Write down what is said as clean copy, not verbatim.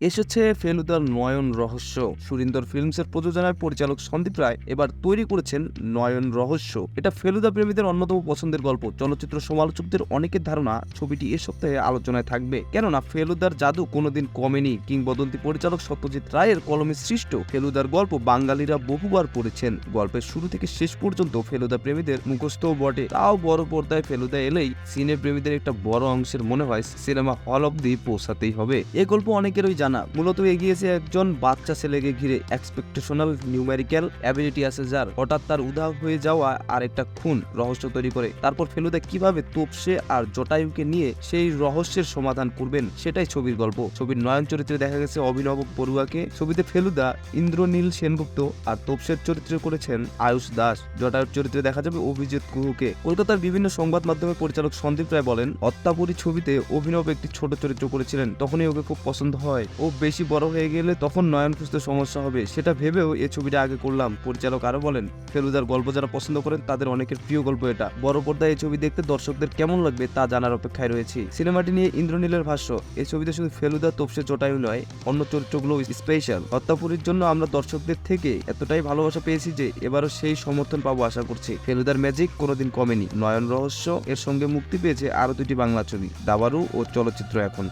এসেছে ফেলুদার নয়ন রহস্য। সুরিন্দর ফিল্মসের প্রযোজনায় পরিচালক সন্দীপ রায় এবার তৈরি করেছেন নয়ন রহস্য। এটা ফেলুদা প্রেমীদের অন্যতম পছন্দের গল্প। চলচ্চিত্র সমালোচকদের অনেকের ধারণা ছবিটি এ সপ্তাহে আলোচনায় থাকবে, কেননা ফেলুদার জাদু কোনোদিন কমেনি। কিংবদন্তি পরিচালক সত্যজিৎ রায়ের কলমে সৃষ্ট ফেলুদার গল্প বাঙালিরা বহুবার পড়েছেন। গল্পের শুরু থেকে শেষ পর্যন্ত ফেলুদা প্রেমীদের মুখস্থও বটে। তাও বড় পর্দায় ফেলুদা এলেই সিনে প্রেমীদের একটা বড় অংশের মনে হয় সিনেমা হল অব্দি পৌঁছাতেই হবে। এ গল্প অনেকেরই জানা, মূলত এগিয়েছে একজন বাচ্চা ছেলেকে ঘিরে। এক্সপেকটেশনাল নিউমেরিক্যাল অ্যাবিলিটি আছে যার, হঠাৎ তার উধাও হয়ে যাওয়া আর একটা খুন রহস্য তৈরি করে। তারপর ফেলুদা কিভাবে তোপসে আর জটায়ুকে নিয়ে সেই রহস্যের সমাধান করবেন, সেটাই ছবির গল্প। ছবির নয়ন চরিত্রে দেখা গেছে অভিনব বড়ুয়াকে। ছবিতে ফেলুদা ইন্দ্রনীল সেনগুপ্ত আর তোপসের চরিত্রে করেছেন আয়ুষ দাস। জটায়ুর চরিত্রে দেখা যাবে অভিজিৎ গুহকে। কলকাতার বিভিন্ন সংবাদ মাধ্যমে পরিচালক সন্দীপ রায় বলেন, অত্যাপুরী ছবিতে অভিনব একটি ছোট চরিত্র করেছিলেন, তখনই ওকে খুব পছন্দ হয়। ও বেশি বড় হয়ে গেলে তখন নয়ন খুঁজতে সমস্যা হবে, সেটা ভেবেও এই ছবিটা আগে করলাম। পরিচালক আরো বলেন, ফেলুদার গল্প যারা পছন্দ করেন তাদের অনেকের প্রিয় গল্প এটা। বড় পর্দায় এই ছবি দেখতে দর্শকদের কেমন লাগবে তা জানার অপেক্ষায় রয়েছি। সিনেমাটি নিয়ে ইন্দ্রনীলের ভাষ্য, এই ছবিতে শুধু ফেলুদা তোপসে জটায়ু নয়, অন্য চরিত্রগুলো স্পেশাল। হত্যাপুরীর জন্য আমরা দর্শকদের থেকে এতটাই ভালোবাসা পেয়েছি যে এবারও সেই সমর্থন পাবো আশা করছি। ফেলুদার ম্যাজিক কোনোদিন কমেনি। নয়ন রহস্য এর সঙ্গে মুক্তি পেয়েছে আরো দুটি বাংলা ছবি, দাবারু ও চলচ্চিত্র এখন।